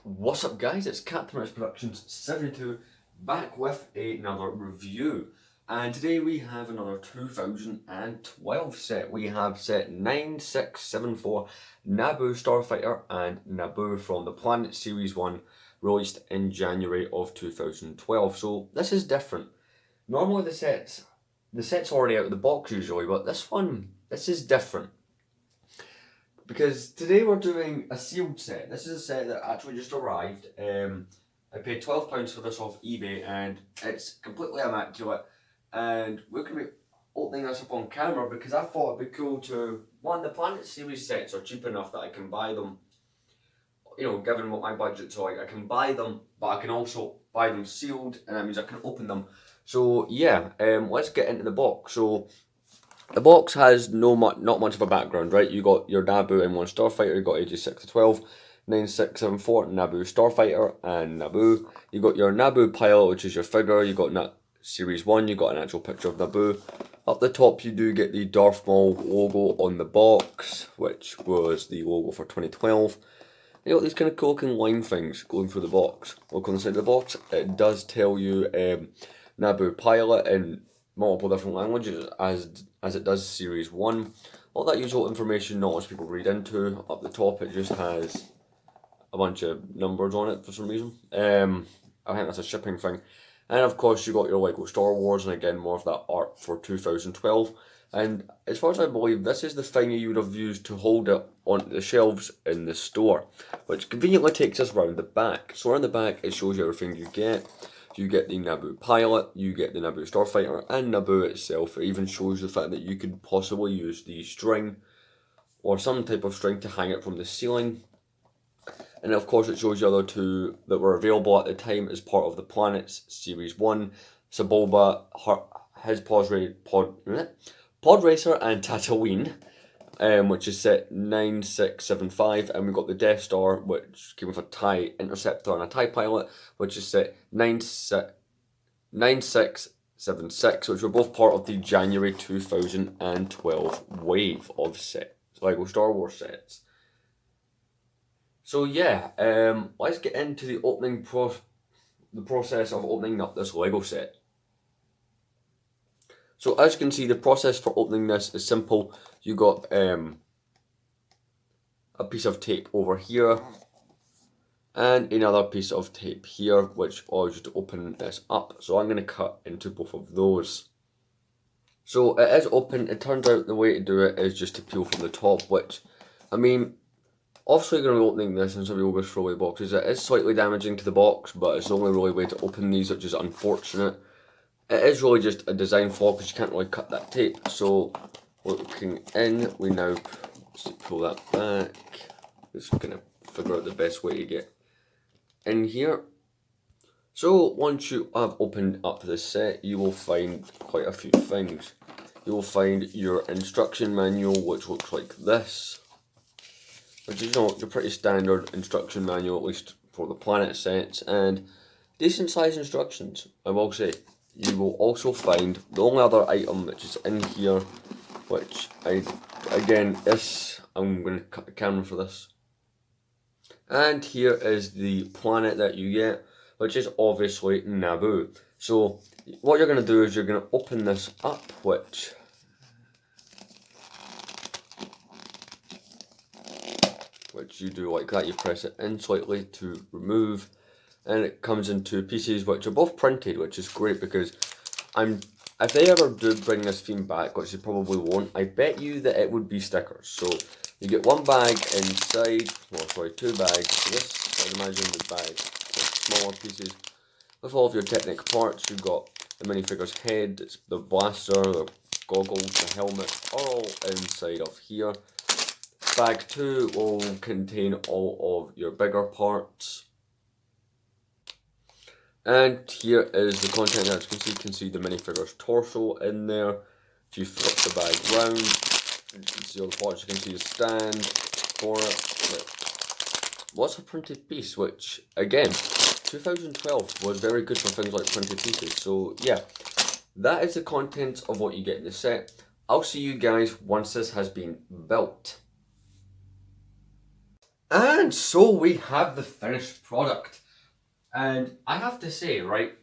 What's up guys, it's Captain Rich Productions 72 back with another review, and today we have another 2012 set. We have set 9674 Naboo Starfighter and Naboo from the Planet Series 1, released in January of 2012. So this is different. Normally the set's already out of the box usually, but this is different. Because today we're doing a sealed set. This is a set that actually just arrived. I paid £12 for this off eBay and it's completely immaculate. And we're going to be opening this up on camera because I thought it'd be cool to... the Planet Series sets are cheap enough that I can buy them. You know, given what my budget's like, I can buy them, but I can also buy them sealed, and that means I can open them. So yeah, let's get into the box. So the box has not much of a background, right? You got your Naboo M1 Starfighter, you got ages 6 to 12, 9674 Naboo Starfighter and Naboo. You got your Naboo pilot, which is your figure. You got Series 1, you got an actual picture of Naboo. Up the top, you do get the Darth Maul logo on the box, which was the logo for 2012. You got these kind of cool looking line things going through the box. Look on the side of the box, it does tell you Naboo pilot in multiple different languages as it does Series 1. All that usual information not much people read into. Up the top it just has a bunch of numbers on it for some reason. I think that's a shipping thing. And of course you got your Lego Star Wars, and again more of that art for 2012. And as far as I believe, this is the thing you would have used to hold it on the shelves in the store, which conveniently takes us round the back. So around the back it shows you everything you get. You get the Naboo pilot, you get the Naboo Starfighter, and Naboo itself. It even shows the fact that you could possibly use the string or some type of string to hang it from the ceiling. And of course it shows the other two that were available at the time as part of the Planets Series 1. Sebulba, his Pod Racer and Tatooine, which is set 9675, and we've got the Death Star, which came with a TIE Interceptor and a TIE Pilot, which is set 9676, which were both part of the January 2012 wave of sets, Lego Star Wars sets. So yeah, let's get into the process of opening up this Lego set. So as you can see, the process for opening this is simple. You got a piece of tape over here and another piece of tape here, which allows you to open this up. So I'm going to cut into both of those. So it is open. It turns out the way to do it is just to peel from the top, which, I mean, obviously you're going to be opening this and some people will throw away boxes. It is slightly damaging to the box, but it's the only really way to open these, which is unfortunate. It is really just a design flaw because you can't really cut that tape. So looking in, we now pull that back. Just gonna figure out the best way to get in here. So once you have opened up the set, you will find quite a few things. You will find your instruction manual, which looks like this, which is, your pretty standard instruction manual, at least for the Planet sets, and decent size instructions, I will say. You will also find the only other item which is in here, which I'm going to cut the camera for this. And here is the planet that you get, which is obviously Naboo. So what you're going to do is you're going to open this up, which you do like that. You press it in slightly to remove, and it comes in two pieces, which are both printed, which is great because if they ever do bring this theme back, which they probably won't, I bet you that it would be stickers. So you get one bag inside, two bags. So this, I'd imagine, the bag, smaller pieces with all of your Technic parts. You've got the minifigure's head, it's the blaster, the goggles, the helmet, all inside of here. Bag 2 will contain all of your bigger parts. And here is the content. As you can see the minifigure's torso in there. If you flip the bag round, you can see all the parts. You can see the stand for it. What's a printed piece, which again, 2012 was very good for things like printed pieces. So yeah, that is the contents of what you get in the set. I'll see you guys once this has been built. And so we have the finished product. And I have to say, right,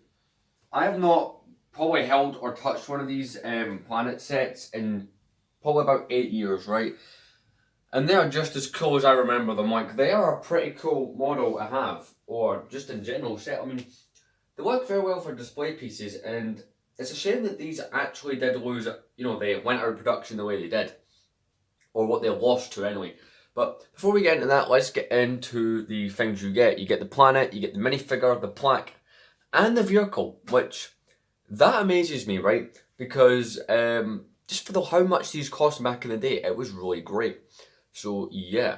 I have not probably held or touched one of these planet sets in probably about 8 years, right? And they are just as cool as I remember them. Like, they are a pretty cool model to have, or just in general set. I mean, they work very well for display pieces, and it's a shame that these actually did lose, they went out of production the way they did. Or what they lost to anyway. But before we get into that, let's get into the things you get. You get the planet, you get the minifigure, the plaque, and the vehicle, which, that amazes me, right? Because just for how much these cost back in the day, it was really great. So yeah.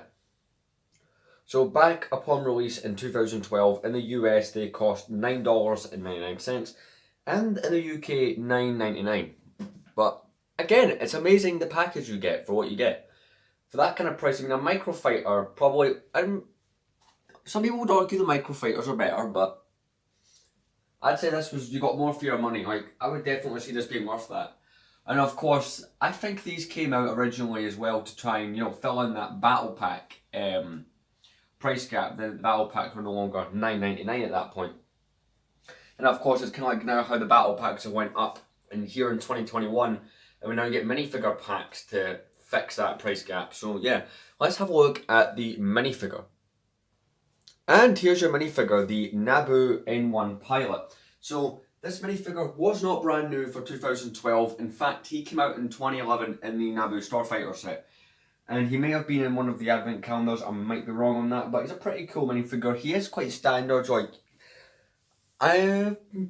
So back upon release in 2012, in the US they cost $9.99, and in the UK $9.99. But again, it's amazing the package you get for what you get. For that kind of price, I mean, a microfighter probably. Some people would argue the microfighters are better, but I'd say this was, you got more for your money. Like, I would definitely see this being worth that. And of course, I think these came out originally as well to try and fill in that battle pack price gap. The battle packs were no longer $9.99 at that point. And of course, it's kind of like now how the battle packs have went up. And here in 2021, and we now get minifigure packs to fix that price gap. So yeah, let's have a look at the minifigure. And here's your minifigure, the Naboo N1 pilot. So this minifigure was not brand new for 2012. In fact, he came out in 2011 in the Naboo Starfighter set. And he may have been in one of the advent calendars, I might be wrong on that, but he's a pretty cool minifigure. He is quite standard, like,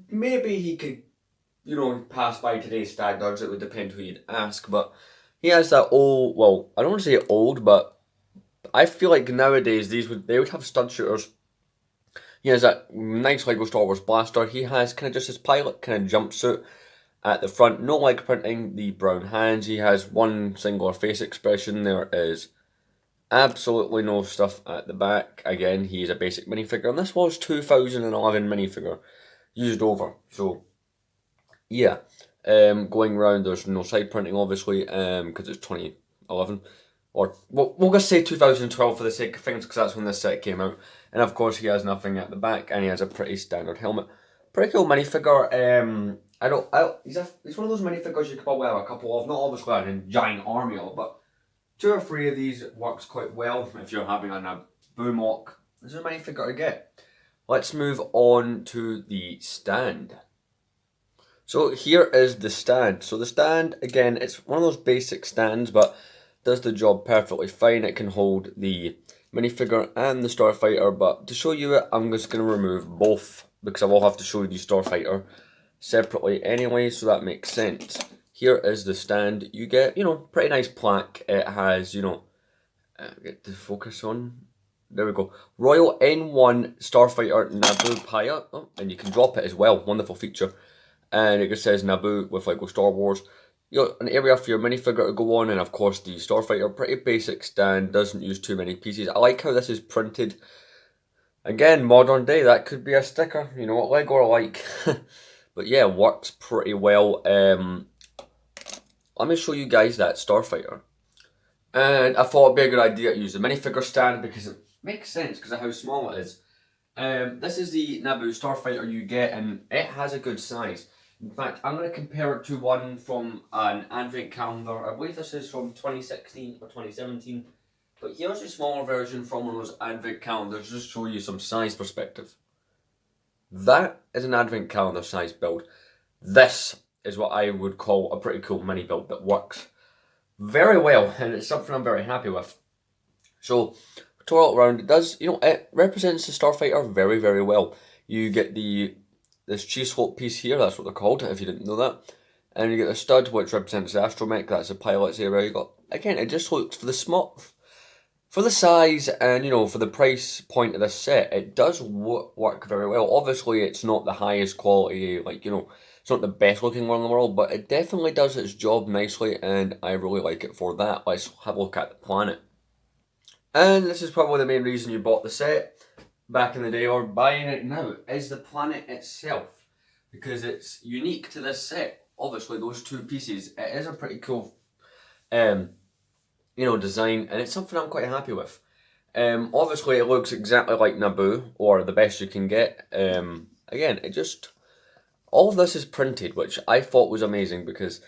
maybe he could, pass by today's standards. It would depend who you'd ask, but he has that old, well, I don't want to say old, but I feel like nowadays they would have stud shooters. He has that nice Lego Star Wars blaster. He has kind of just his pilot kind of jumpsuit at the front, no leg printing, the brown hands. He has one singular face expression. There is absolutely no stuff at the back. Again, he is a basic minifigure, and this was 2011 minifigure used over. So yeah, going around, there's no side printing obviously, because it's 2011, or we'll just say 2012 for the sake of things, because that's when this set came out. And of course, he has nothing at the back, and he has a pretty standard helmet. Pretty cool minifigure. He's one of those minifigures you could probably have a couple of, not obviously a giant army of, but 2 or 3 of these works quite well if you're having a Naboo mock. This is a minifigure to get. Let's move on to the stand. So here is the stand. So the stand, again, it's one of those basic stands, but does the job perfectly fine. It can hold the minifigure and the Starfighter, but to show you it, I'm just going to remove both, because I will have to show you the Starfighter separately anyway, so that makes sense. Here is the stand. You get, pretty nice plaque. It has, get the focus on. There we go. Royal N1 Starfighter Naboo pilot. Oh, and you can drop it as well. Wonderful feature. And it just says Naboo with Lego Star Wars. An area for your minifigure to go on, and of course the Starfighter. Pretty basic stand, doesn't use too many pieces. I like how this is printed. Again, modern day, that could be a sticker. You know what Lego are like. But yeah, works pretty well. Let me show you guys that Starfighter. And I thought it'd be a good idea to use the minifigure stand because it makes sense because of how small it is. This is the Naboo Starfighter you get, and it has a good size. In fact, I'm going to compare it to one from an advent calendar. I believe this is from 2016 or 2017. But here's a smaller version from one of those advent calendars, just to show you some size perspective. That is an advent calendar size build. This is what I would call a pretty cool mini build that works very well, and it's something I'm very happy with. So, all around, it does, it represents the Starfighter very, very well. You get this cheese slope piece here, that's what they're called, if you didn't know that. And you get the stud, which represents the astromech, that's the pilot's area. You got, again, it just looks, for the size and, for the price point of this set, it does work very well. Obviously, it's not the highest quality, it's not the best looking one in the world, but it definitely does its job nicely, and I really like it for that. Let's have a look at the planet. And this is probably the main reason you bought the set back in the day, or buying it now, is the planet itself. Because it's unique to this set. Obviously, those 2 pieces, it is a pretty cool, design, and it's something I'm quite happy with. Obviously it looks exactly like Naboo, or the best you can get. Again, all of this is printed, which I thought was amazing because,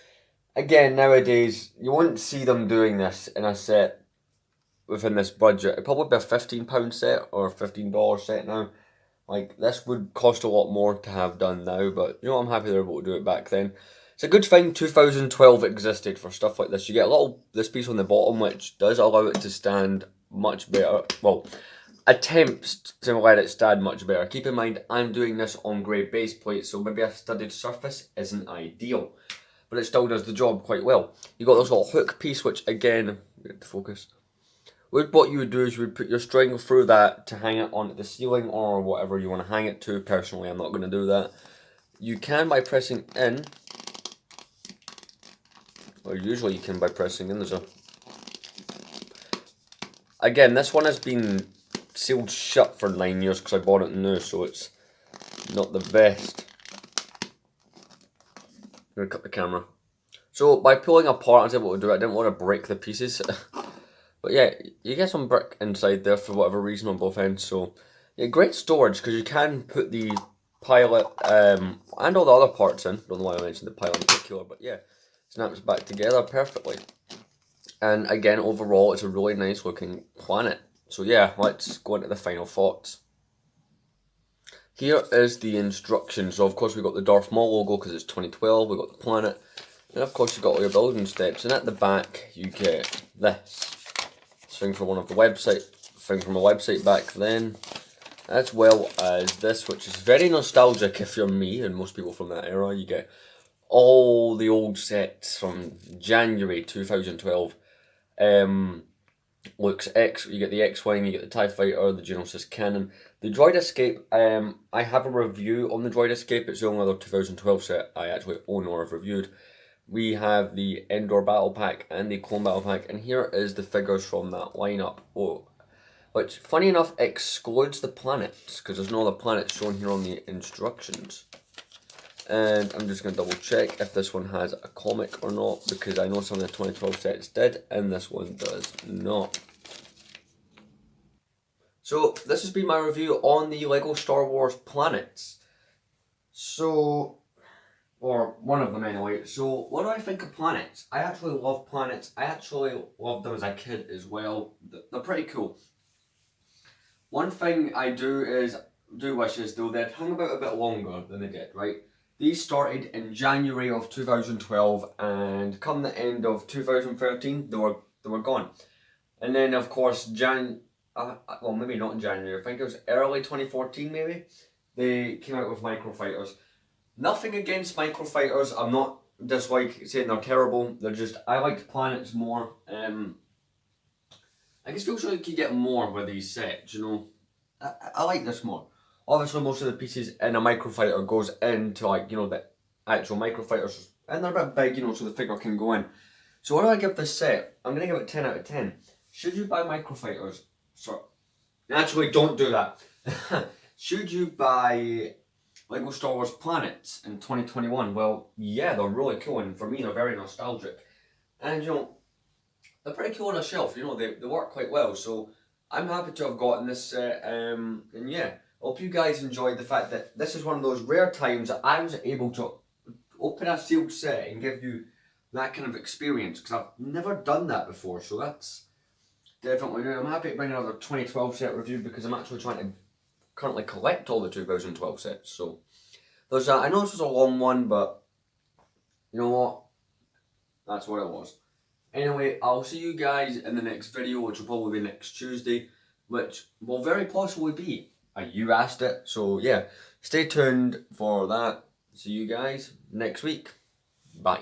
again, nowadays you wouldn't see them doing this in a set within this budget. It'd probably be a £15 set or a $15 set now. Like, this would cost a lot more to have done now, but you know, I'm happy they're able to do it back then. It's a good thing 2012 existed for stuff like this. You get this piece on the bottom, which does allow it to stand much better. Well, attempts to let it stand much better. Keep in mind, I'm doing this on grey base plate, so maybe a studded surface isn't ideal, but it still does the job quite well. You got this little hook piece, which again, get to focus. What you would do is you would put your string through that to hang it onto the ceiling or whatever you want to hang it to. Personally, I'm not going to do that. You can by pressing in, or usually you can by pressing in. Again, this one has been sealed shut for 9 years because I bought it new, so it's not the best. I'm going to cut the camera. So by pulling apart, I was able to do it. I didn't want to break the pieces. But yeah, you get some brick inside there for whatever reason on both ends. So yeah, great storage because you can put the pilot and all the other parts in. Don't know why I mentioned the pilot in particular, but yeah, snaps back together perfectly. And again, overall, it's a really nice looking planet. So yeah, let's go into the final thoughts. Here is the instructions. So of course we got the Darth Maul logo because it's 2012. We got the planet, and of course you got all your building steps. And at the back you get this thing from a website back then, as well as this, which is very nostalgic if you're me and most people from that era. You get all the old sets from January 2012. You get the X-Wing, you get the TIE Fighter, the Geonosis Cannon, the Droid Escape. I have a review on the Droid Escape. It's the only other 2012 set I actually own or have reviewed. We have the Endor Battle Pack and the Clone Battle Pack, and here is the figures from that lineup. Which, funny enough, excludes the planets, because there's no other planets shown here on the instructions. And I'm just going to double check if this one has a comic or not, because I know some of the 2012 sets did, and this one does not. So, this has been my review on the LEGO Star Wars planets. So, or one of them anyway. So, what do I think of planets? I actually love planets. I actually loved them as a kid as well. They're pretty cool. One thing I do wish is though they'd hung about a bit longer than they did, right? These started in January of 2012, and come the end of 2013, they were gone. And then of course well, maybe not in January. I think it was early 2014 maybe. They came out with microfighters. Nothing against microfighters. I'm not saying they're terrible. They're just, I liked planets more. I just feel like you get more with these sets, you know. I like this more. Obviously, most of the pieces in a microfighter goes into, like, you know, the actual microfighters, and they're a bit big, you know, so the figure can go in. So what do I give this set? I'm going to give it 10 out of 10. Should you buy microfighters? Actually, don't do that. Should you buy LEGO Star Wars Planets in 2021? Well, yeah, they're really cool, and for me, they're very nostalgic. And, you know, they're pretty cool on a shelf, you know, they work quite well, so I'm happy to have gotten this set, and yeah, I hope you guys enjoyed the fact that this is one of those rare times that I was able to open a sealed set and give you that kind of experience, because I've never done that before, so that's definitely new. I'm happy to bring another 2012 set review because I'm actually trying to currently collect all the 2012 sets, so there's that. I know this was a long one, but you know what, that's what it was. Anyway, I'll see you guys in the next video, which will probably be next Tuesday, which will very possibly be You Asked It. So yeah, stay tuned for that. See you guys next week. Bye.